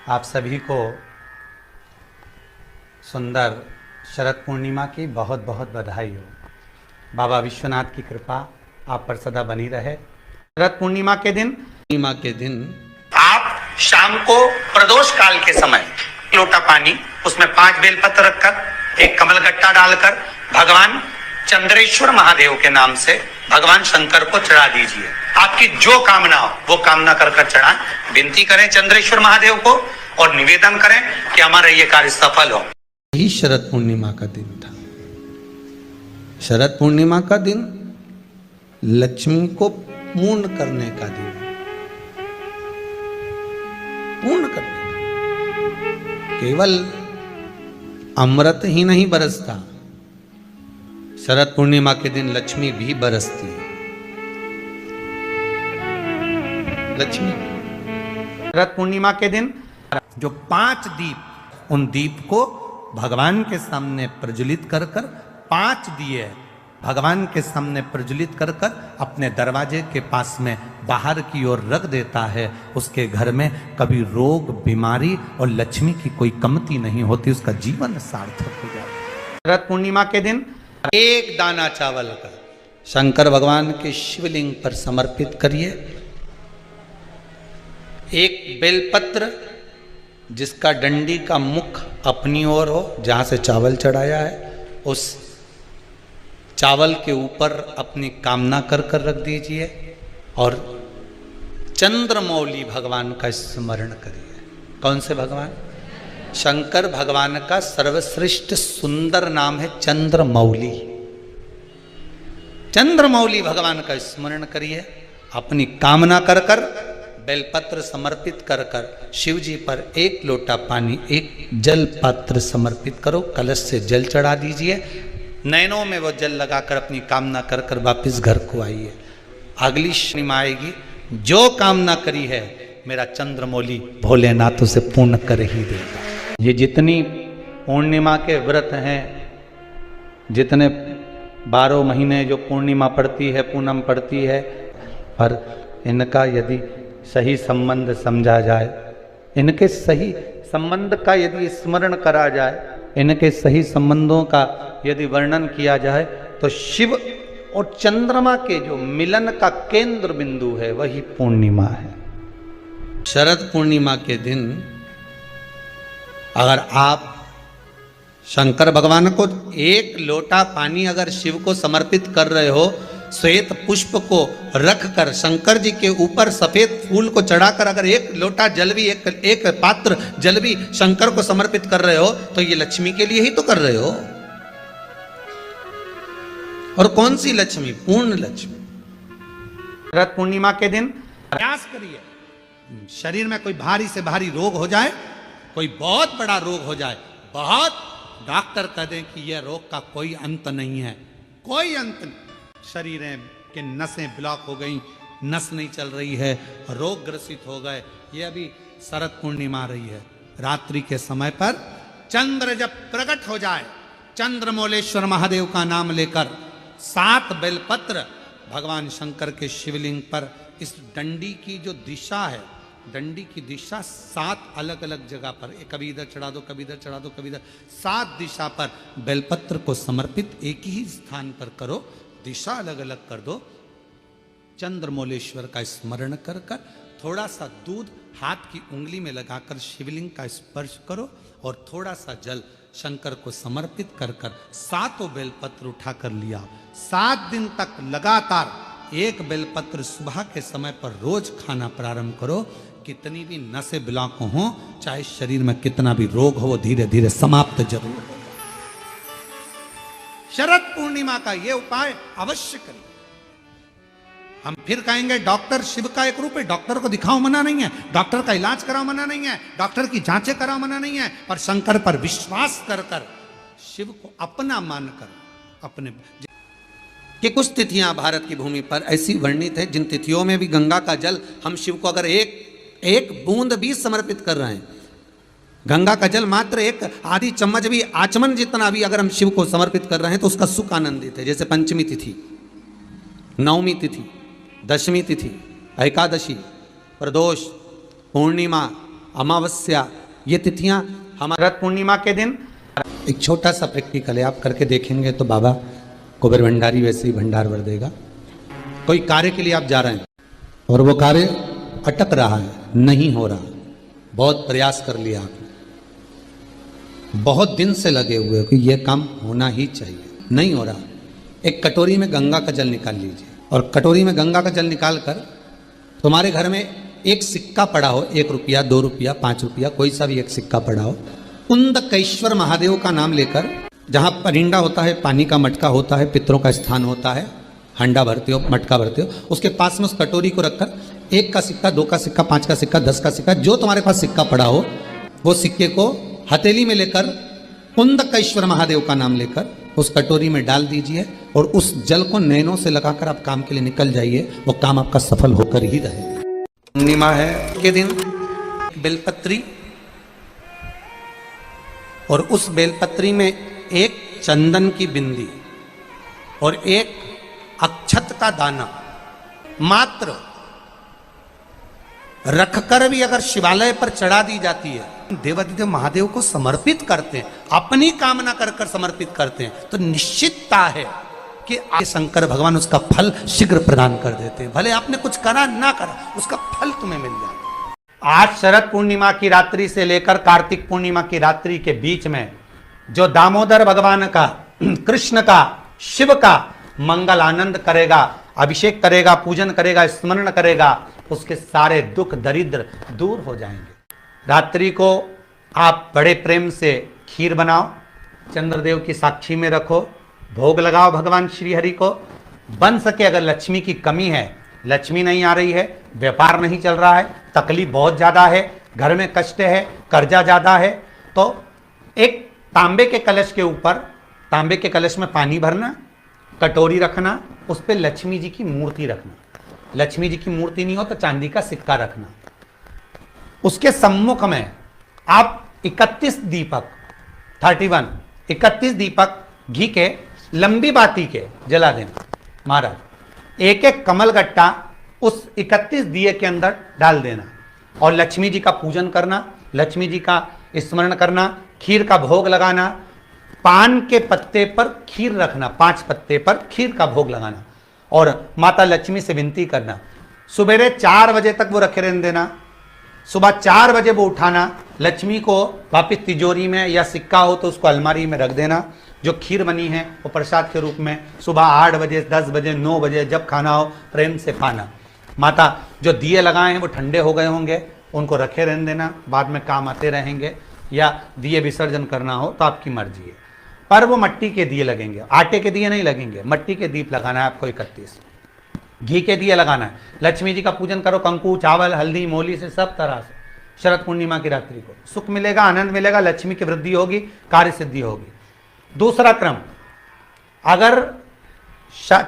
आप सभी को सुंदर शरद पूर्णिमा की बहुत बहुत बधाई हो। बाबा विश्वनाथ की कृपा आप पर सदा बनी रहे। शरद पूर्णिमा के दिन आप शाम को प्रदोष काल के समय लोटा पानी, उसमें 5 बेलपत्र रखकर, एक कमलगट्टा डालकर भगवान चंद्रेश्वर महादेव के नाम से भगवान शंकर को चढ़ा दीजिए। आपकी जो कामना हो वो कामना कर चढ़ाएं। विनती करें चंद्रेश्वर महादेव को और निवेदन करें कि हमारा ये कार्य सफल हो। यही शरद पूर्णिमा का दिन था। शरद पूर्णिमा का दिन लक्ष्मी को पूर्ण करने का दिन, पूर्ण करने का। केवल अमृत ही नहीं बरसता, शरद पूर्णिमा के दिन लक्ष्मी भी बरसती है। लक्ष्मी शरद पूर्णिमा के दिन जो 5 दीप, उन दीप को भगवान के सामने प्रज्वलित कर 5 दिए भगवान के सामने प्रज्वलित कर अपने दरवाजे के पास में बाहर की ओर रख देता है। उसके घर में कभी रोग बीमारी और लक्ष्मी की कोई कमती नहीं होती, उसका जीवन सार्थक हो जाता है। शरद पूर्णिमा के दिन एक दाना चावल का शंकर भगवान के शिवलिंग पर समर्पित करिए। एक बेलपत्र जिसका डंडी का मुख अपनी ओर हो, जहां से चावल चढ़ाया है, उस चावल के ऊपर अपनी कामना कर रख दीजिए और चंद्रमौली भगवान का स्मरण करिए। कौन से भगवान? शंकर भगवान का सर्वश्रेष्ठ सुंदर नाम है चंद्रमौली। चंद्रमौली भगवान का स्मरण करिए। अपनी कामना कर बेलपत्र समर्पित कर शिव जी पर 1 लोटा पानी, 1 जल पात्र समर्पित करो। कलश से जल चढ़ा दीजिए। नैनों में वो जल लगाकर अपनी कामना कर वापिस घर को आइए। अगली पूर्णिमा आएगी, जो कामना करी है मेरा चंद्रमौली भोलेनाथ उसे पूर्ण कर ही देगा। ये जितनी पूर्णिमा के व्रत हैं, जितने 12 महीने जो पूर्णिमा पड़ती है, पूनम पड़ती है, पर इनका यदि सही संबंध समझा जाए, इनके सही संबंध का यदि स्मरण करा जाए, इनके सही संबंधों का यदि वर्णन किया जाए, तो शिव और चंद्रमा के जो मिलन का केंद्र बिंदु है वही पूर्णिमा है। शरद पूर्णिमा के दिन अगर आप शंकर भगवान को 1 लोटा पानी अगर शिव को समर्पित कर रहे हो, श्वेत पुष्प को रखकर शंकर जी के ऊपर सफेद फूल को चढ़ाकर अगर 1 लोटा जल भी, एक पात्र जल भी शंकर को समर्पित कर रहे हो, तो ये लक्ष्मी के लिए ही तो कर रहे हो। और कौन सी लक्ष्मी? पूर्ण लक्ष्मी। शरद पूर्णिमा के दिन प्रयास करिए, शरीर में कोई भारी से भारी रोग हो जाए, कोई बहुत बड़ा रोग हो जाए, बहुत डॉक्टर कह दें कि यह रोग का कोई अंत नहीं है, कोई अंत नहीं, शरीर के नसें ब्लॉक हो गई, नस नहीं चल रही है, रोग ग्रसित हो गए, ये अभी शरद पूर्णिमा आ रही है। रात्रि के समय पर चंद्र जब प्रकट हो जाए, चंद्रमौलेश्वर महादेव का नाम लेकर 7 बेलपत्र भगवान शंकर के शिवलिंग पर, इस डंडी की जो दिशा है, डंडी की दिशा 7 अलग अलग जगह पर, कभी इधर चढ़ा दो, कभी इधर चढ़ा दो, कभी इधर, 7 दिशा पर बेलपत्र को समर्पित एक ही स्थान पर करो, दिशा अलग अलग कर दो। चंद्रमौलेश्वर का स्मरण कर थोड़ा सा दूध हाथ की उंगली में लगाकर शिवलिंग का स्पर्श करो और थोड़ा सा जल शंकर को समर्पित कर 7 बेलपत्र उठाकर लिया। 7 दिन तक लगातार 1 बेलपत्र सुबह के समय पर रोज खाना प्रारंभ करो। कितनी भी नसें ब्लॉक हो, चाहे शरीर में कितना भी रोग हो, वो धीरे धीरे समाप्त जरूर होगा। शरद पूर्णिमा का ये उपाय अवश्य करें। हम फिर कहेंगे डॉक्टर शिव का एक रूप है, डॉक्टर को दिखाओ मना नहीं है, डॉक्टर का इलाज कराओ मना नहीं है, डॉक्टर की जांचें कराओ मना नहीं है, पर शंकर पर विश्वास कर शिव को अपना मानकर अपने कि कुछ तिथियां भारत की भूमि पर ऐसी वर्णित है जिन तिथियों में भी गंगा का जल हम शिव को अगर एक बूंद भी समर्पित कर रहे हैं, गंगा का जल मात्र 1 आधी चम्मच भी, आचमन जितना भी अगर हम शिव को समर्पित कर रहे हैं, तो उसका सुख आनंदित है। जैसे पंचमी तिथि, नवमी तिथि, दशमी तिथि, एकादशी, प्रदोष, पूर्णिमा अमावस्या, ये तिथियां हमारा पूर्णिमा के दिन। एक छोटा सा प्रैक्टिकल है, आप करके देखेंगे तो बाबा कुबेर भंडारी वैसे ही भंडार भर देगा। कोई कार्य के लिए आप जा रहे हैं और वो कार्य अटक रहा है, नहीं हो रहा, बहुत प्रयास कर लिया आपने, बहुत दिन से लगे हुए कि ये काम होना ही चाहिए, नहीं हो रहा। एक कटोरी में गंगा का जल निकाल लीजिए और कटोरी में गंगा का जल निकाल कर तुम्हारे घर में एक सिक्का पड़ा हो, 1 रुपया, 2 रुपया, 5 रुपया, कोई सा भी एक सिक्का पड़ा हो, कुंदकेश्वर महादेव का नाम लेकर, जहाँ परिंडा होता है, पानी का मटका होता है, पितरों का स्थान होता है, हंडा भरते हो, मटका भरते हो, उसके पास में उस कटोरी को रखकर 1 का सिक्का, 2 का सिक्का, 5 का सिक्का, 10 का सिक्का, जो तुम्हारे पास सिक्का पड़ा हो, वो सिक्के को हथेली में लेकर कुंदकेश्वर महादेव का नाम लेकर उस कटोरी में डाल दीजिए और उस जल को नैनों से लगाकर आप काम के लिए निकल जाइए, वो काम आपका सफल होकर ही रहेगा। पूर्णिमा है के दिन बेलपत्री, और उस बेलपत्री में एक चंदन की बिंदी और एक अक्षत का दाना मात्र रखकर भी अगर शिवालय पर चढ़ा दी जाती है, देवाधिदेव महादेव को समर्पित करते हैं, अपनी कामना कर कर समर्पित करते हैं, तो निश्चितता है कि शंकर भगवान उसका फल शीघ्र प्रदान कर देते हैं। भले आपने कुछ करा ना करा, उसका फल तुम्हें मिल जाता है। आज शरद पूर्णिमा की रात्रि से लेकर कार्तिक पूर्णिमा की रात्रि के बीच में जो दामोदर भगवान का, कृष्ण का, शिव का मंगल आनंद करेगा, अभिषेक करेगा, पूजन करेगा, स्मरण करेगा, उसके सारे दुख दरिद्र दूर हो जाएंगे। रात्रि को आप बड़े प्रेम से खीर बनाओ, चंद्रदेव की साक्षी में रखो, भोग लगाओ भगवान श्री हरि को। बन सके अगर लक्ष्मी की कमी है, लक्ष्मी नहीं आ रही है, व्यापार नहीं चल रहा है, तकलीफ बहुत ज़्यादा है, घर में कष्ट है, कर्जा ज़्यादा है, तो एक तांबे के कलश के ऊपर, तांबे के कलश में पानी भरना, कटोरी रखना, उस पर लक्ष्मी जी की मूर्ति रखना। लक्ष्मी जी की मूर्ति नहीं हो तो चांदी का सिक्का रखना। उसके सम्मुख में आप 31 दीपक 31 दीपक घी के लंबी बाती के जला देना। महाराज एक एक कमल गट्टा उस 31 दिए के अंदर डाल देना और लक्ष्मी जी का पूजन करना, लक्ष्मी जी का स्मरण करना, खीर का भोग लगाना, पान के पत्ते पर खीर रखना, 5 पत्ते पर खीर का भोग लगाना और माता लक्ष्मी से विनती करना। सुबेरे 4 बजे तक वो रखे रहने देना, सुबह 4 बजे वो उठाना, लक्ष्मी को वापस तिजोरी में या सिक्का हो तो उसको अलमारी में रख देना। जो खीर बनी है वो प्रसाद के रूप में सुबह 8 बजे, 10 बजे, 9 बजे जब खाना हो प्रेम से खाना। माता जो दिए लगाए हैं वो ठंडे हो गए होंगे, उनको रखे रहने देना, बाद में काम आते रहेंगे, या दिए विसर्जन करना हो तो आपकी मर्जी है। पर वो मट्टी के दिए लगेंगे, आटे के दिए नहीं लगेंगे, मट्टी के दीप लगाना है आपको। 31 घी के दिए लगाना है। लक्ष्मी जी का पूजन करो, कंकु, चावल, हल्दी, मोली से, सब तरह से। शरद पूर्णिमा की रात्रि को सुख मिलेगा, आनंद मिलेगा, लक्ष्मी की वृद्धि होगी, कार्य सिद्धि होगी। दूसरा क्रम, अगर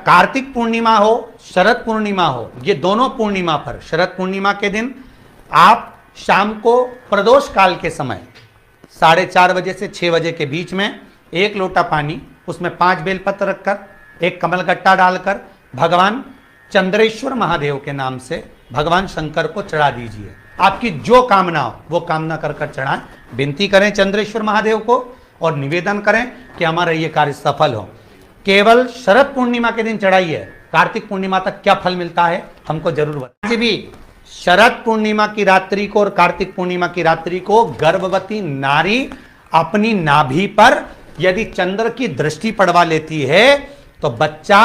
कार्तिक पूर्णिमा हो, शरद पूर्णिमा हो, ये दोनों पूर्णिमा पर, शरद पूर्णिमा के दिन आप शाम को प्रदोष काल के समय 4:30 बजे से 6 बजे के बीच में 1 लोटा पानी, उसमें 5 बेलपत्र रखकर, 1 कमल गट्टा डालकर भगवान चंद्रेश्वर महादेव के नाम से भगवान शंकर को चढ़ा दीजिए। आपकी जो कामना हो वो कामना कर कर चढ़ाएं, विनती करें चंद्रेश्वर महादेव को और निवेदन करें कि हमारा ये कार्य सफल हो। केवल शरद पूर्णिमा के दिन चढ़ाइए, कार्तिक पूर्णिमा तक क्या फल मिलता है हमको जरूर बताइए। भी शरद पूर्णिमा की रात्रि को और कार्तिक पूर्णिमा की रात्रि को गर्भवती नारी अपनी नाभि पर यदि चंद्र की दृष्टि पड़वा लेती है तो बच्चा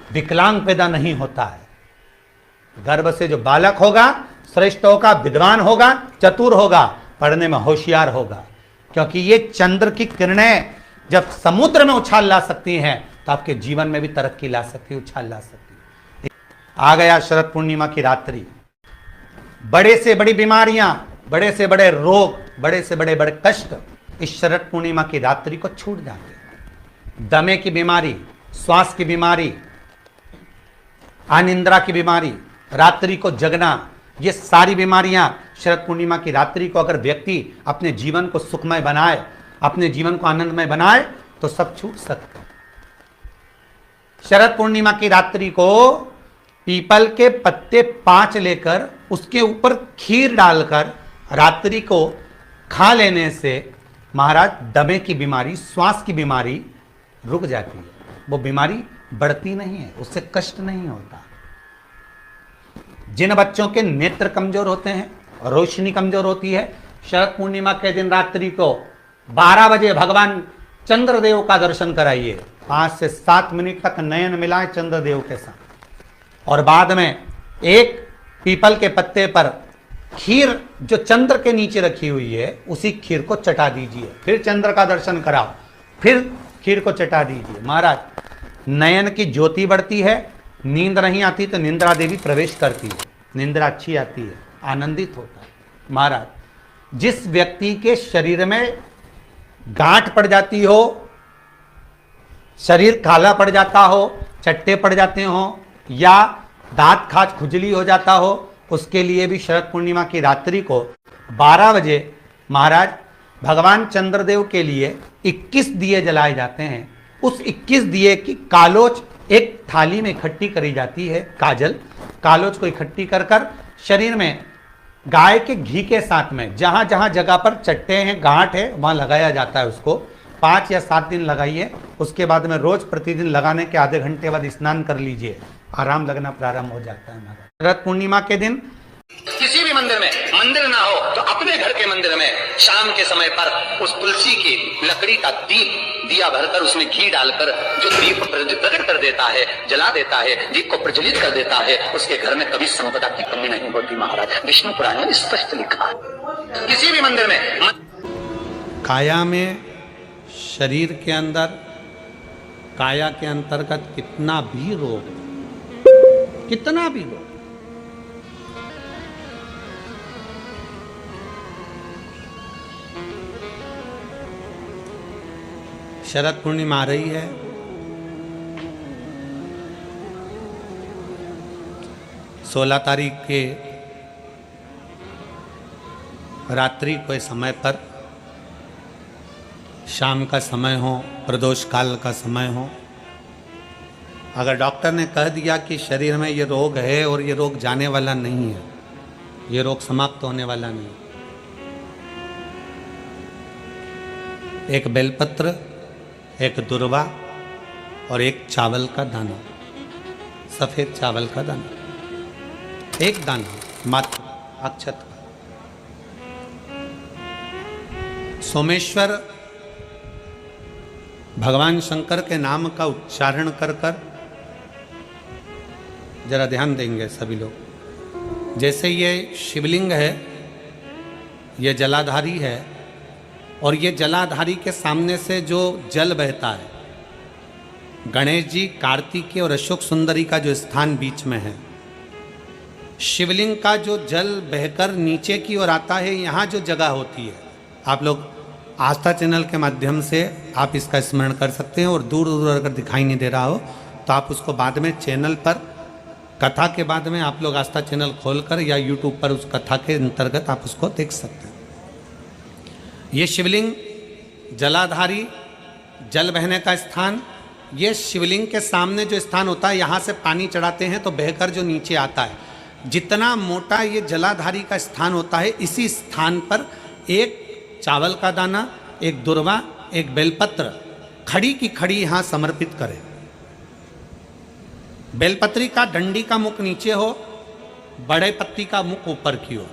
विकलांग पैदा नहीं होता है। गर्भ से जो बालक होगा श्रेष्ठ होगा, विद्वान होगा, चतुर होगा, पढ़ने में होशियार होगा, क्योंकि ये चंद्र की किरणें जब समुद्र में उछाल ला सकती हैं तो आपके जीवन में भी तरक्की ला सकती है, उछाल ला सकती है। आ गया शरद पूर्णिमा की रात्रि, बड़े से बड़ी बीमारियां, बड़े से बड़े रोग, बड़े से बड़े बड़े कष्ट इस शरद पूर्णिमा की रात्रि को छूट जाते हैं। दमे की बीमारी, श्वास की बीमारी, अनिद्रा की बीमारी, रात्रि को जगना, ये सारी बीमारियां शरद पूर्णिमा की रात्रि को अगर व्यक्ति अपने जीवन को सुखमय बनाए, अपने जीवन को आनंदमय बनाए तो सब छूट सकते हैं। शरद पूर्णिमा की रात्रि को पीपल के पत्ते 5 लेकर उसके ऊपर खीर डालकर रात्रि को खा लेने से महाराज दमे की बीमारी, श्वास की बीमारी रुक जाती है, वो बीमारी बढ़ती नहीं है, उससे कष्ट नहीं होता। जिन बच्चों के नेत्र कमजोर होते हैं, रोशनी कमजोर होती है, शरद पूर्णिमा के दिन रात्रि को 12 बजे भगवान चंद्रदेव का दर्शन कराइए। 5 से 7 मिनट तक नयन मिलाएं चंद्रदेव के साथ, और बाद में एक पीपल के पत्ते पर खीर जो चंद्र के नीचे रखी हुई है उसी खीर को चटा दीजिए। फिर चंद्र का दर्शन कराओ, फिर खीर को चटा दीजिए। महाराज नयन की ज्योति बढ़ती है, नींद नहीं आती तो निंद्रा देवी प्रवेश करती है, निंद्रा अच्छी आती है, आनंदित होता है। महाराज जिस व्यक्ति के शरीर में गांठ पड़ जाती हो, शरीर काला पड़ जाता हो, चट्टे पड़ जाते हो, या दांत खाज खुजली हो जाता हो, उसके लिए भी शरद पूर्णिमा की रात्रि को 12 बजे महाराज भगवान चंद्रदेव के लिए 21 दिए जलाए जाते हैं। उस 21 दिए की कालोच एक थाली में इकट्ठी करी जाती है, कालोच को इकट्ठी कर कर शरीर में गाय के घी के साथ में जहां जहां जगह पर चट्टे हैं, गांठ है, वहां लगाया जाता है। उसको 5 या 7 दिन लगाइए। उसके बाद में रोज प्रतिदिन लगाने के आधे घंटे बाद स्नान कर लीजिए, आराम लगना प्रारंभ हो जाता है। शरद पूर्णिमा के दिन किसी भी मंदिर में, मंदिर ना हो तो अपने घर के मंदिर में शाम के समय पर उस तुलसी की लकड़ी का दिया भरकर उसमें घी डालकर जो दीप प्रकट कर देता है, जला देता है, दीप को प्रज्वलित कर देता है, उसके घर में कभी संपदा की कमी नहीं होती। महाराज विष्णु पुराण में स्पष्ट लिखा है। किसी भी मंदिर में काया में, शरीर के अंदर, काया के अंतर्गत कितना भी रोग, कितना भी रोग, शरद पूर्णिमा आ रही है। सोलह तारीख के रात्रि के समय पर, शाम का समय हो, प्रदोष काल का समय हो, अगर डॉक्टर ने कह दिया कि शरीर में ये रोग है और ये रोग जाने वाला नहीं है, ये रोग समाप्त होने वाला नहीं, एक बेलपत्र, एक दुर्वा और एक चावल का दाना, सफेद चावल का दाना, एक दाना मात्र अक्षत का, सोमेश्वर भगवान शंकर के नाम का उच्चारण कर कर, जरा ध्यान देंगे सभी लोग। जैसे ये शिवलिंग है, ये जलाधारी है, और ये जलाधारी के सामने से जो जल बहता है, गणेश जी, कार्तिकेय और अशोक सुंदरी का जो स्थान बीच में है, शिवलिंग का जो जल बहकर नीचे की ओर आता है, यहाँ जो जगह होती है, आप लोग आस्था चैनल के माध्यम से आप इसका स्मरण कर सकते हैं। और दूर दूर अगर दिखाई नहीं दे रहा हो तो आप उसको बाद में चैनल पर, कथा के बाद में आप लोग आस्था चैनल खोलकर या यूट्यूब पर उस कथा के अंतर्गत आप उसको देख सकते हैं। ये शिवलिंग, जलाधारी, जल बहने का स्थान, ये शिवलिंग के सामने जो स्थान होता है, यहाँ से पानी चढ़ाते हैं तो बहकर जो नीचे आता है, जितना मोटा ये जलाधारी का स्थान होता है, इसी स्थान पर एक चावल का दाना, एक दुर्वा, एक बेलपत्र खड़ी की खड़ी यहाँ समर्पित करें। बेलपत्री का डंडी का मुख नीचे हो, बड़े पत्ती का मुख ऊपर की ओर,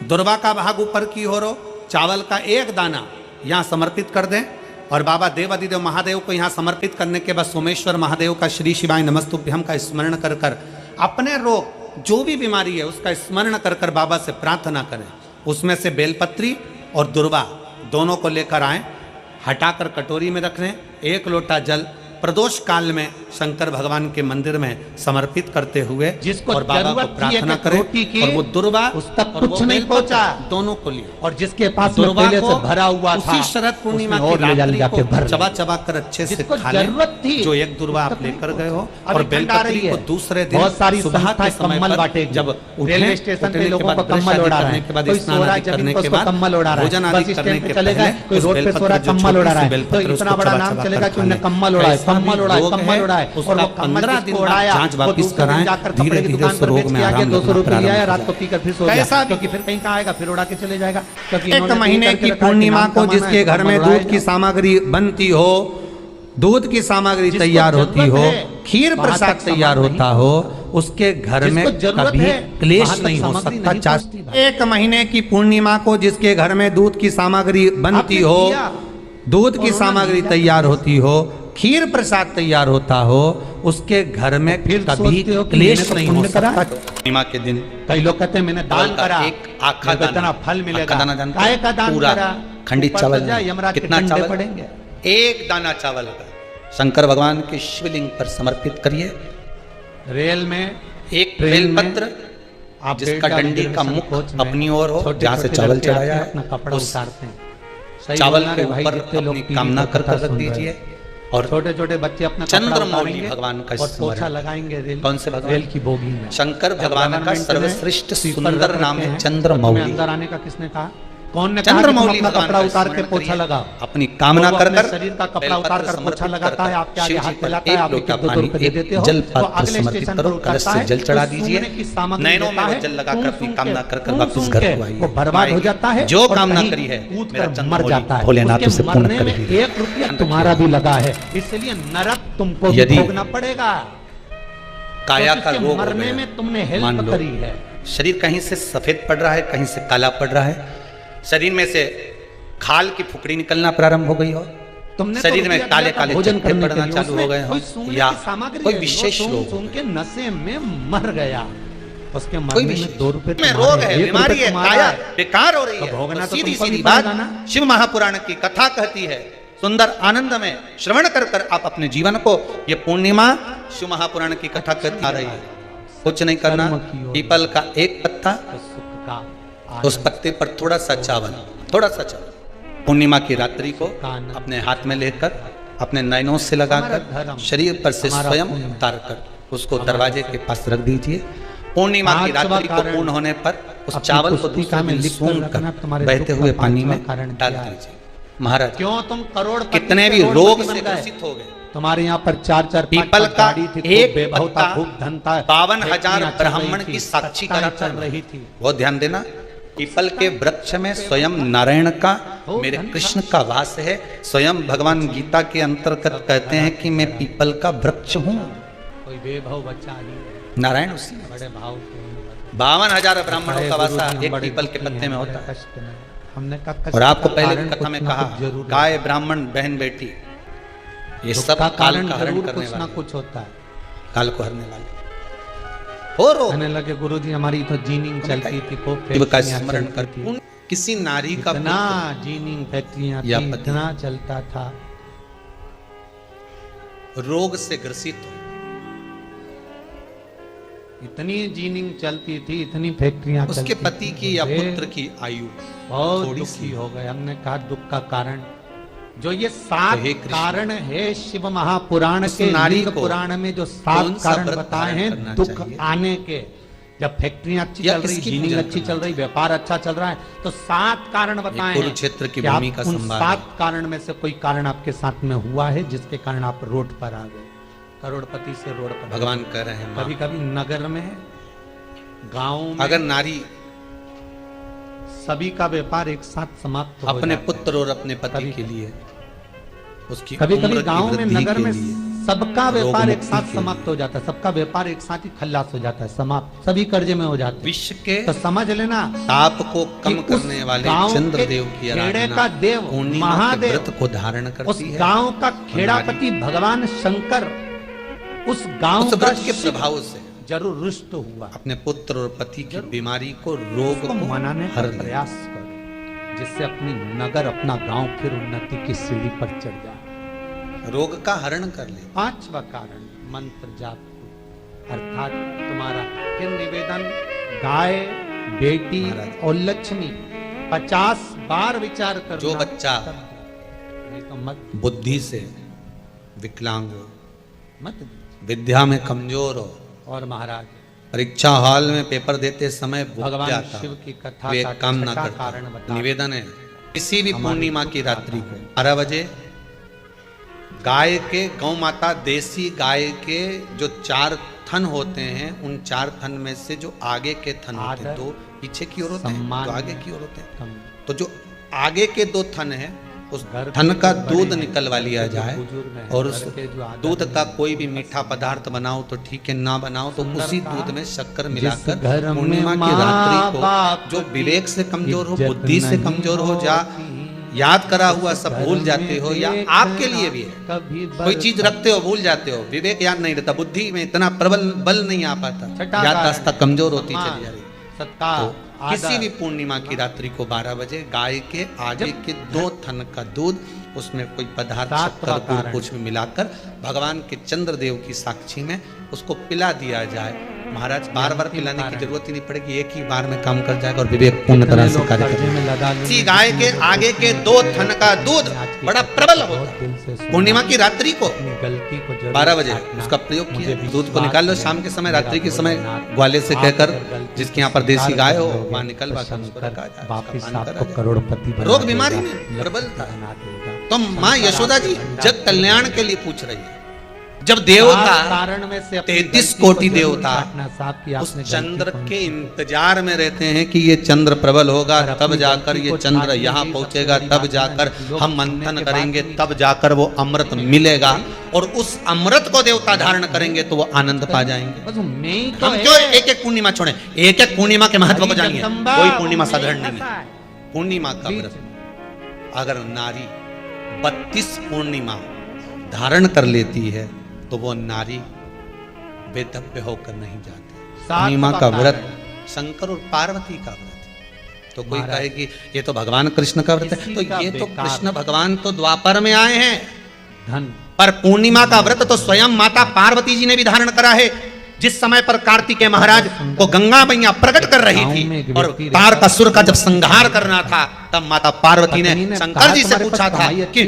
दुर्वा का भाग ऊपर की ओर हो, चावल का एक दाना यहाँ समर्पित कर दें। और बाबा देवादिदेव महादेव को यहाँ समर्पित करने के बाद सोमेश्वर महादेव का श्री शिवाय नमस्तुभ्यम का स्मरण कर कर अपने रोग, जो भी बीमारी है उसका स्मरण कर कर बाबा से प्रार्थना करें। उसमें से बेलपत्री और दुर्वा दोनों को लेकर आएं, हटाकर कटोरी में रख लें। 1 लोटा जल प्रदोष काल में शंकर भगवान के मंदिर में समर्पित करते हुए जिसको और बाबा को प्रार्थना करें, और वो दुर्वा उस तक कुछ नहीं पहुंचा, दोनों को लिए, और जिसके पास दुर्वा पहले को से भरा हुआ था, उसी शरद पूर्णिमा की रात्रि को चबा चबा कर अच्छे से खा लें। जो एक दुर्वा आप लेकर गए हो, और बेलपत्री को दूसरे दिन बहुत सारी सुबह के समय पर जब रेलवे स्टेशन पे लोगों को कम्बल उड़ा रहे हैं, कोई सो रहा है जमीन पर उसको कम्बल उड़ा रहा है, बस स्टैंड पे चले गए, कोई रोड पे सो रहा है कम्बल उड़ा रहा है, तो इतना बड़ा नाम चलेगा कि उन्हें कम्बल उड़ा है। कम्बल उड़ाए, कम्बल उड़ाए, और वो कम्बल 15 दिन जिसको बाद उड़ाया, जांच वो वापिस दूसरे दिन कराएं, जाकर धीरे कपड़े की धीरे दुकान उस पर रोग बेच में के आ गया, आराम 200 लगना रुपये लिया है, प्रारंभ रात हो को पीकर फिर सो गया, कैसा भी- क्योंकि फिर कहीं कहाँ आएगा, फिर उड़ा के चले जाएगा, क्योंकि एक इन्होंने महीने तय की करके रखा है कि पूर्णिमा नाम को कमाना है, जिसके तो घर में कम्बल दूध की उड़ाएगा। सामग्री बनती हो, दूध की सामग्री जिसको तैयार होती जरूरत हो, है, खीर वहाँ प्रसाद तक तैयार सामान होता नहीं हो, पहुंचता। उसके घर में जिसको जरूरत कभी है, क्लेश वहाँ तक नहीं हो सामग्री सकता। नहीं पहुंचती भाई। एक महीने की पूर्णिमा को जिसके घर में दूध की सामग्री बनती आपने हो, किया, दूध की और उन्होंने सामग्री लिया तैयार तो होती हो, खीर प्रसाद तैयार होता हो, उसके घर में फिर कभी सोचते हो कि क्लेश मैंने तो नहीं हो पुण्य करा। सकता। पूर्णिमा के दिन कई लोग कहते हैं मैंने दान चावल का करा, एक आखा मेरे को दाना, इतना फल मिलेगा, आखा दाना जानते काय हैं? का दान पूरा करा, खंडित ऊपर चावल से जाए, नहीं। यमराज के कितना डंडे चावल पड़ेंगे। एक दाना चावल का शंकर भगवान के शिवलिंग पर समर्पित करिए। रेल में, एक ट्रेन में, बेलपत्र आप जिसका बैठ डंडी जाओ का रिजर्वेशन मुख कोच में, अपनी ओर हो, छोटे जहाँ से छोटे चावल लड़के चढ़ाया आते हैं, है, अपना कपड़ा उस उतारते हैं। सही चावल बोलना के रे भाई, ऊपर जितने लोग अपनी टीवी कामना पर कर कथा रख सुन रहे दीजिए। हैं। और छोटे छोटे बच्चे अपना कपड़ा चंद्रमौली उतारेंगे भगवान का और स्मरण। पोछा लगाएंगे रेल, कौन से भगवान? रेल की बोगी में। शंकर भगवान का गवर्नमेंट ने सर्वश्रेष्ठ स्वीपर सुंदर रख नाम रखे है हैं। चंद्रमौली। तुम्हें अंदर आने का किसने कहा? कौन ने कहा कि तुम चंद्रमौली अपना भगवान कपड़ा का उतार के स्मरण पोछा करिए। लगाओ? अपनी कामना वो कर अपने कर शरीर का कपड़ा बेलपत्र उतार कर समर्पित पोछा लगाता है, आपके आगे शिव जी हाथ पर फैलाता है, एक आप लोटा एक दो पानी, रुपए दे देते हो, जल तो पात्र अगले समर्पित स्टेशन करो, पर कलश उतरता से है, जल चढ़ा तो दीजिए, सूंघने की सामग्री नैनों में देता वो है, जल लगाकर सूंघ अपनी सूंघ कामना के, कर कर सूंघ वापस सूंघ घर के को आइए। वो बर्बाद हो जाता है, जो और कामना कहीं करी है, कूद मेरा कर मर चंद्रमौली जाता है। भोलेनाथ उसके उसे पूर्ण मरने कर में दीजिए। 1 रुपया तुम्हारा भी लगा है, इसलिए नरक तुमको भी यदि भोगना पड़ेगा। काया तो का इसके रोग हो मरने गया, में तुमने मान हेल्प लो, करी है। शरीर कहीं से सफेद पड़ रहा है, कहीं से काला पड़ रहा है, शरीर में से खाल की फुकड़ी निकलना प्रारंभ हो गई हो, तुमने शरीर तो में रुपया काले दिया था काले भोजन चट्टे करने के पड़ना लिए, चालू हो उसमें गए हो, कोई सूंघने या की सामग्री कोई है, वो विशेष सूंघ रोग सूंघ के नशे में मर गया, उसके कोई मरने विशेष में 2 रुपए में तुम्हारे रोग है, हैं, 1 बीमारी रुपए है, तुम्हारा काया है। बेकार हो रही तो है, भोगना तो सीधी तुमको भी सीधी बात पड़ेगा ना। शिव महापुराण की कथा कहती है, सुंदर आनंद में श्रवण कर कर आप अपने जीवन को, ये पूर्णिमा शिव महापुराण की कथा कहती आ रही है। कुछ नहीं करना, पीपल का एक पत्ता, तो सुख का उस पत्ते पर थोड़ा सा चावल, थोड़ा सा चावल, पूर्णिमा की रात्रि को आनंद। अपने हाथ में लेकर, अपने नयनों से लगाकर, हमारा धर्म, शरीर पर से हमारा स्वयं पुण्य, उतार कर उसको दरवाजे के पास रख दीजिए। पूर्णिमा की पांचवा रात्रि को कारण पूर्ण होने पर उस अपनी चावल को पुस्तिका दूसरे में दिन लिख कर सूंघ रखना, कर तुम्हारे बहते दुख हुए का पानी में पांचवा कारण डाल क्या है? दीजिए। महाराज क्यों तुम करोड़पति कितने से भी करोड़पति रोग बन से गए? ग्रसित हो गए, तुम्हारे यहाँ पर 4-4 पीपल पांच का गाड़ी थी, खूब एक वैभव था, पत्ता खूब धन था, 52,000 फैक्ट्रियां चल रही ब्राह्मण थी, की साक्षी सत्ताएं कराता चल है। रही थी। बहुत ध्यान देना, पीपल के वृक्ष में स्वयं नारायण का, मेरे धन्यवाद। कृष्ण का वास है। स्वयं भगवान गीता के अंतर्गत कहते हैं कि मैं पीपल का वृक्ष हूँ, कोई वैभव बचा ही नारायण उसी में। बड़े भाव के 52,000 ब्राह्मणों बड़े का गुरु वासा जी, एक बड़े पीपल के दुखी पत्ते हैं, में बड़े होता है। कष्ट में। हमने कहा कष्ट और आपको का पहले कारण कथा में कुछ ना कहा, कुछ जरूर है। गाय ब्राह्मण बहन बेटी ये दुख सब का काल कारण का हरण जरूर करने कुछ ना वाले, कुछ होता है। काल को हरने वाले हो रो। कहने लगे गुरुजी हमारी तो जीनिंग चलती थी, खूब शिव का फैक्ट्रियां स्मरण चलती कर थी, उन किसी नारी का इतना पुत्र जीनिंग फैक्ट्रियां या थी, पति। इतना चलता था। रोग से ग्रसित हो, इतनी जीनिंग चलती थी, इतनी फैक्ट्रियां उसके चलती पति थी, की या वे पुत्र की आयु बहुत थोड़ी दुखी सी हो गए। हमने कहा दुख का कारण जो ये 7 तो हे कृष्ण, कारण है शिव महापुराण उस के नारी लिंग को पुराण में जो कौन 7 सा कारण व्रत बताए धारण हैं करना दुख चाहिए? आने के, जब फैक्ट्रियां अच्छी या चल रही, किसकी जीनिंग पूजा अच्छी करना चल रही, व्यापार अच्छा चल रहा है, तो 7 कारण बताए हैं। कुरुक्षेत्र की कि आप भूमि का उन संवाद 7 कारण में से कोई कारण आपके साथ में हुआ है जिसके कारण आप रोड पर आ गए, करोड़पति से रोड पर। भगवान कह रहे हैं, कभी कभी नगर में, गांव में, अगर नारी सभी का व्यापार एक साथ समाप्त हो अपने जाता है। पुत्र और अपने पति कभी- के लिए, उसकी कभी उम्र कभी की गांव में, वृद्धि नगर के में लिए, सबका रोग व्यापार एक मुक्ति साथ के समाप्त हो जाता है, सबका व्यापार एक साथ ही खल्लास हो जाता है, समाप्त, सभी कर्जे में हो जाते हैं। विश्व के तो समझ लेना ताप को कम कि उस करने वाले गांव चंद्र के देव की खेड़े आराधना का देव पूर्णिमा के महादेव, व्रत को धारण उस करती है। गांव का खेड़ापति भगवान शंकर उस गांव उस का व्रत के शिव प्रभाव से जरूर रुष्ट हुआ। अपने पुत्र और पति की बीमारी को, रोग उसको को मनाने का हर ले। प्रयास करो, जिससे अपनी नगर, अपना गांव फिर उन्नति की सीढ़ी पर चढ़ जाए। रोग का हरण कर ले। 5वां कारण मंत्र जाप, अर्थात तुम्हारा फिर निवेदन, गाय, बेटी महाराज। और लक्ष्मी 50 बार विचार करना। जो बच्चा नहीं तो मत बुद्धि से विकलांग हो, मत। विद्या में कमजोर हो, और महाराज परीक्षा हॉल में पेपर देते समय भूख भगवान जाता, शिव की कथा वे का काम ना छठा करता। कारण बता। निवेदन है, किसी भी हमारे पूर्णिमा दुख की का रात्रि को कारण। 12 बजे गाय के गौ माता देसी गाय के जो 4 थन होते हैं, उन 4 थन में से जो आगे के थन होते हैं, 2 पीछे की ओर होते हैं, 2 आगे की ओर होते हैं। तो जो आगे के 2 थन हैं, उस थन का दूध निकलवा लिया जाए और उस दूध का कोई भी मीठा पदार्थ बनाओ तो ठीक है, ना बनाओ तो उसी दूध में शक्कर मिलाकर पूर्णिमा की रात्रि को जो विवेक से कमजोर हो, बुद्धि से कमजोर हो, जा याद करा हुआ सब भूल जाते हो, या आपके लिए भी है कोई चीज रखते हो भूल जाते हो, विवेक याद नहीं रहता, बुद्धि में इतना प्रबल बल नहीं आ पाता, याददाश्त कमजोर होती चली जा रही। तो किसी भी पूर्णिमा की रात्रि को 12 बजे गाय के आगे के 2 थन का दूध, उसमें कोई पदार्थ शक्कर गुड़ कुछ भी मिलाकर भगवान के चंद्रदेव की साक्षी में उसको पिला दिया जाए। महाराज बार बार पिलाने की जरूरत ही नहीं पड़ेगी, एक ही बार में काम कर जाएगा और विवेक पूर्ण तरह से कार्य करेगा। इसी गाय के आगे के 2 थन का दूध बड़ा प्रबल होता है। पूर्णिमा की रात्रि को 12 बजे उसका प्रयोग किया, दूध को निकाल लो शाम के समय, रात्रि के समय ग्वाले से कहकर जिसके यहाँ पर देसी गाय हो वहां निकलवा करोड़पति रोग बीमारी में प्रबलता। तो माँ यशोदा जी जग कल्याण के लिए पूछ रही है। जब देवता 33 कोटि देवता उस चंद्र के इंतजार में रहते हैं कि ये चंद्र प्रबल होगा, तब जाकर ये चंद्र यहाँ पहुंचेगा, तब जाकर हम मंथन करेंगे, तब जाकर वो अमृत मिलेगा, और उस अमृत को देवता धारण करेंगे तो वो आनंद पा जाएंगे। हम क्यों एक एक पूर्णिमा छोड़े? एक एक पूर्णिमा के महत्व को जानिए। कोई पूर्णिमा साधारण नहीं है। पूर्णिमा का व्रत अगर नारी 32 पूर्णिमा धारण कर लेती है तो वो नारी बेदव्य होकर नहीं जाती। पूर्णिमा का व्रत शंकर और पार्वती का व्रत। तो कोई कहे कि ये तो भगवान कृष्ण का व्रत है, तो ये तो कृष्ण भगवान तो द्वापर में आए हैं, पर पूर्णिमा का व्रत तो स्वयं माता पार्वती जी ने भी धारण करा है। जिस समय पर कार्तिकेय महाराज को गंगा मैया प्रकट कर रही थी और तारकासुर का जब संहार करना था, तब माता पार्वती ने शंकर जी से पूछा था कि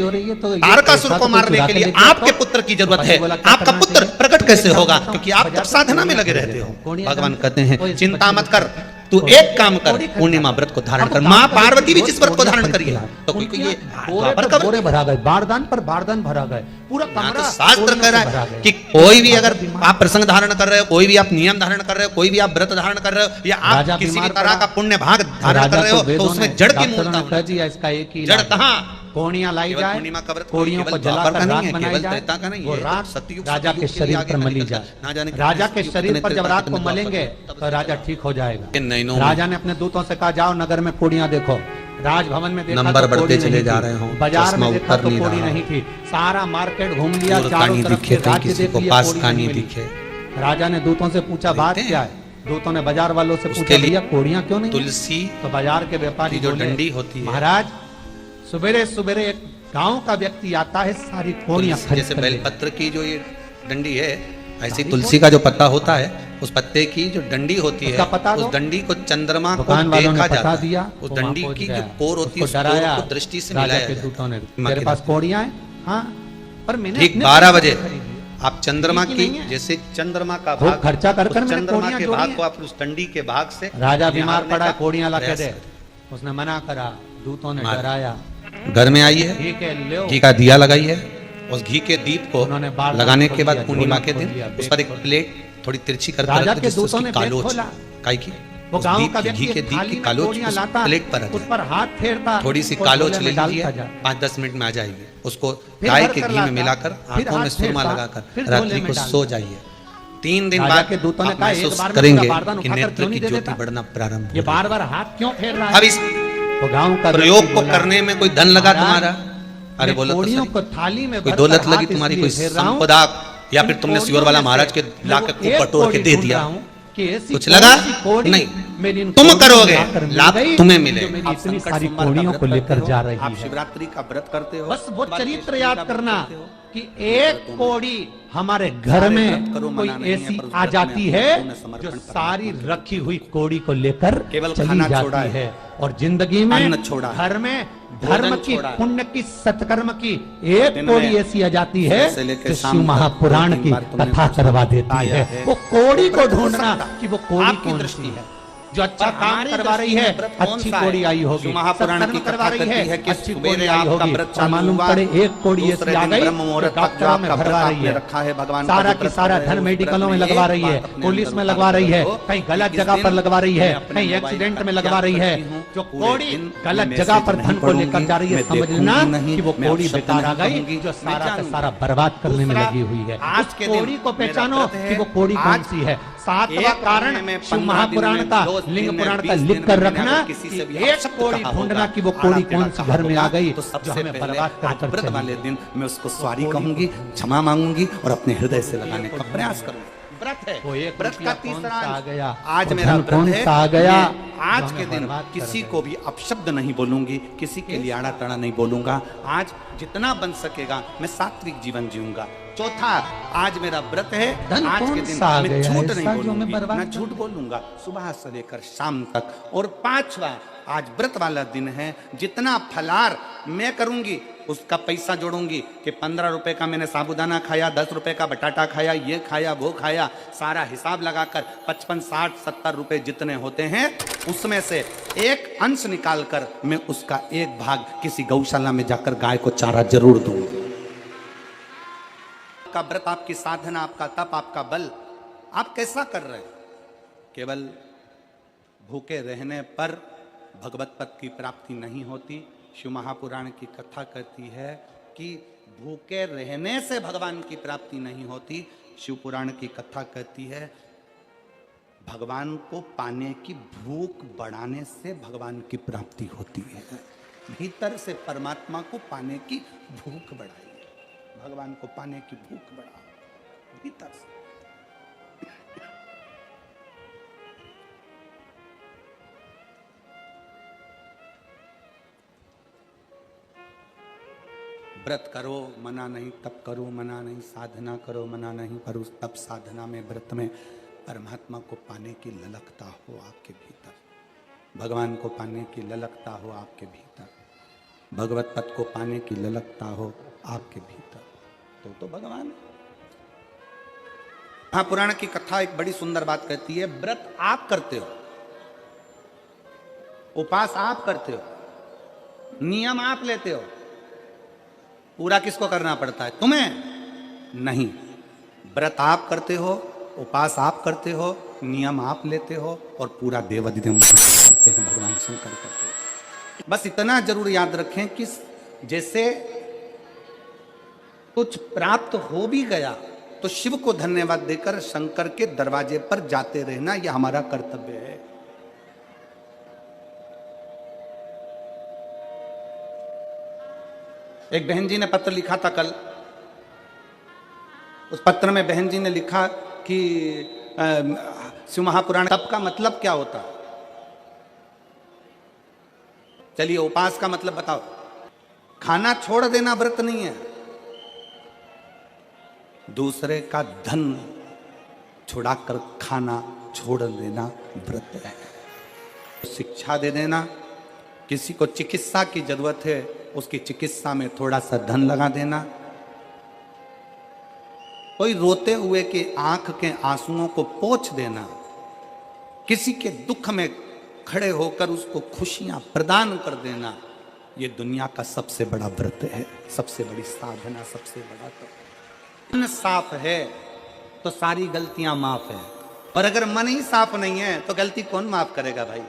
तारकासुर को मारने के लिए आपके पुत्र की जरूरत है, आपका पुत्र प्रकट कैसे होगा, क्योंकि आप तब साधना में लगे रहते हो। भगवान कहते हैं चिंता मत कर, तू एक काम कर, पूर्णिमा व्रत को धारण कर। माँ पार्वती भी जिस व्रत को धारण करी है, तो कोई ये बोरे भरा गए, बारदान पर बारदान भरा गए, पूरा कमरा। शास्त्र कह रहा है कि कोई भी अगर आप प्रसंग धारण कर रहे हो, कोई भी आप नियम धारण कर रहे हो, कोई भी आप व्रत धारण कर रहे हो, या आप किसी भी तरह का पुण्य भाग धारण कर रहे हो, तो उसमें जड़ की मूलता, जड़ कहाँ कोड़ियां लाई जाए, कोड़ियों को जलाकर राख बनाई जाए, वो राख राजा के शरीर पर मली जाए। राजा के शरीर पर जब राख को मलेंगे तो राजा ठीक हो जाएगा। राजा ने अपने दूतों से कहा जाओ नगर में कोड़ियां देखो। राजभवन में देखा नंबर बढ़ते चले जा रहे हो, बाजार में देखा तो कोड़ी नहीं थी, सारा मार्केट घूम लिया, चारों तरफ के राज्य देख लिया, कोड़ी नहीं दिखे। राजा ने दूतों से पूछा बात क्या है? दूतों ने बाजार वालों से पूछा भैया कोड़ियां क्यों नहीं? तुलसी। तो बाजार के व्यापारी जो डंडी होती है, महाराज सुबेरे सुबेरे एक गांव का व्यक्ति आता है, सारी कोड़ियां जैसे बेलपत्र की जो ये डंडी है, ऐसी तुलसी का जो पत्ता होता है, उस पत्ते की जो डंडी होती है, उस डंडी को चंद्रमा को देखा जाता है, उस डंडी की जो कोर होती है, उस कोर को दृष्टि से मिलाया जाता है। मेरे पास कोड़ियां हैं, हाँ, पर मैंने ठीक 12 बजे आप चंद्रमा की, जैसे चंद्रमा का भाग खर्चा कर चंद्रमा के भाग को आप उस डंडी के भाग से, राजा बीमार पड़ा, कोड़ियां ला के दे, उसने मना करा, दूतों ने डराया। घर में आई है, घी का दिया लगाई है, उस घी के दीप को लगाने के बाद पूर्णिमा के दिन उस पर एक प्लेट थोड़ी तिरछी कर कालोच काई की, वो गांव का घी के दीप की कालोच प्लेट पर उस पर हाथ फेरता, थोड़ी सी कालोच ले लीजिए, 5-10 मिनट में आ जाएगी। उसको गाय के घी में मिलाकर आंखों में सुरमा लगाकर रात्रि को सो जाइए। 3 दिन बाद आप महसूस करेंगे कि नेत्र की ज्योति बढ़ना प्रारंभ। ये बार-बार हाथ क्यों फेर रहा है? अब इस प्रयोग को करने में कोई धन लगा तुम्हारा? अरे बोलो तो थाली में कोई दौलत लगी तुम्हारी, कोई संपदा, या फिर तुमने सियोर वाला महाराज के लाके को बटोर के दे दिया, कुछ लगा नहीं? तुम करोगे, लाभ तुम्हें मिलेगा। इतनी सारी कोड़ियों को लेकर जा रही है। आप शिवरात्रि का व्रत करते हो, बस वो चरित्र याद करना कि एक कोड़ी हमारे घर में कोई ऐसी आ जाती है जो सारी रखी हुई कोड़ी को लेकर चली जाती है, और जिंदगी में घर में धर्म की, पुण्य की, सत्कर्म की एक कोड़ी ऐसी आ जाती है जो शिव महापुराण की कथा करवा देती है। वो कोड़ी को ढूंढना कि वो कोड़ी कौन सी है। जो अच्छा काम करवा रही है अच्छी कोड़ी आई होगी, महापुराण की करवा कथा रही है कहती है कि अच्छी सुबेरे कोड़ी आई आपका होगी। व्रत और चालू मालूम हुआ, पड़े एक कोड़ी दूसरे ऐसी आ दिन गई ब्रह्म मुहूर्त जो तक जो डॉक्टरों में आपका भरवा व्रत रही आपने है, रखा है, भगवान का सारा जो की व्रत सारा है, धन उस मेडिकलों में व्रत लगवा एक रही है, बात अपने पुलिस अंदर में उतार लगवा रही है, दो कहीं कि गलत इस जगह दिन पर लगवा रही है, मैं अपने कहीं मोबाइल एक्सीडेंट का में लगवा त्याग रही है। करती हूँ, जो पूरे कोड़ी दिन गलत मैं जगह मैसेज पर नहीं धन को पढ़ूंगी, लेकर जा रही है, मैं समझ देखूंगी लेना नहीं, कि वो मैं कोड़ी अपशब्द बेकार आ नहीं गई कहूंगी, जो मैं सारा का जानूंगी। सारा बर्बाद करने में दूसरा, लगी हुई है। आज उस के दिन कोड़ी को मेरा पहचानो व्रत है, कि वो कोड़ी कौन आज सी है। सातवां एक कारण महीने में शिव 15 महापुराण दिन में, का 2 दिन लिंग में, पुराण का 20 लिख दिन कर में रखना अगर किसी से भी कि एक अपशब्द कोड़ी कहा ढूंढना होगा, कि वो आड़ा कोड़ी टेढ़ा कौन सी कहा घर में होगा, आ गई तो जो सबसे हमें पहले बर्बाद कर आज कर व्रत चली वाले गई। दिन मैं उसको सॉरी कहूंगी, क्षमा मांगूंगी और अपने हृदय से लगाने का प्रयास करूंगा। व्रत है, वो एक व्रत का रुपया कौन तीसरा सा आ अंश। गया, आज और मेरा धन व्रत कौन है, सा आ गया, मैं आज जो के हमें दिन बर्बाद कर किसी देगा। को भी अपशब्द नहीं बोलूंगी, किसी के लिए आड़ा टेढ़ा नहीं बोलूंगा। आज जितना बन सकेगा मैं सात्विक जीवन जीऊंगा। चौथा, आज मेरा व्रत है, धन आज कौन के दिन सा आ मैं गया झूठ ऐसा नहीं जो हमें बोलूंगी, बर्बाद मैं कर झूठ बोलूंगा सुबह से लेकर शाम तक। और पांचवा, आज व्रत वाला दिन है, जितना फलार मैं करूंगी उसका पैसा जोड़ूंगी कि 15 रुपए का मैंने साबुदाना खाया, 10 रुपए का बटाटा खाया, ये खाया वो खाया, सारा हिसाब लगाकर 55, 60, 70 रुपए जितने होते हैं उसमें से एक अंश निकाल कर मैं उसका एक भाग किसी गौशाला में जाकर गाय को चारा जरूर दूंगी। आपका व्रत, आपकी साधना, आपका तप, आपका बल, आप कैसा कर रहे हैं? केवल भूखे रहने पर भगवत पद की प्राप्ति नहीं होती। शिव महापुराण की कथा कहती है कि भूखे रहने से भगवान की प्राप्ति नहीं होती। शिव पुराण की कथा कहती है भगवान को पाने की भूख बढ़ाने से भगवान की प्राप्ति होती है। भीतर से परमात्मा को पाने की भूख बढ़ाइए, भगवान को पाने की भूख बढ़ाओ भीतर से। व्रत करो मना नहीं, तप करो मना नहीं, साधना करो मना नहीं, पर उस तप साधना में, व्रत में परमात्मा को पाने की ललकता हो आपके भीतर, भगवान को पाने की ललकता हो आपके भीतर, भगवत पद को पाने की ललकता हो आपके भीतर, तो भगवान। हाँ, पुराण की कथा एक बड़ी सुंदर बात कहती है, व्रत आप करते हो, उपास आप करते हो, नियम आप लेते हो, पूरा किसको करना पड़ता है? तुम्हें नहीं। व्रत आप करते हो, उपास आप करते हो, नियम आप लेते हो और पूरा देवाधिदेव करते हैं, भगवान शंकर करते हैं। बस इतना जरूर याद रखें कि जैसे कुछ प्राप्त हो भी गया तो शिव को धन्यवाद देकर शंकर के दरवाजे पर जाते रहना, यह हमारा कर्तव्य है। एक बहन जी ने पत्र लिखा था कल, उस पत्र में बहन जी ने लिखा कि शिव महापुराण तप का मतलब क्या होता है? चलिए, उपास का मतलब बताओ। खाना छोड़ देना व्रत नहीं है, दूसरे का धन छुड़ाकर खाना छोड़ देना व्रत है। शिक्षा दे देना, किसी को चिकित्सा की जरूरत है उसकी चिकित्सा में थोड़ा सा धन लगा देना, कोई रोते हुए के आंख के आंसुओं को पोंछ देना, किसी के दुख में खड़े होकर उसको खुशियां प्रदान कर देना, ये दुनिया का सबसे बड़ा व्रत है, सबसे बड़ी साधना, सबसे बड़ा तप। मन साफ है तो सारी गलतियां माफ है, और अगर मन ही साफ नहीं है तो गलती कौन माफ करेगा भाई?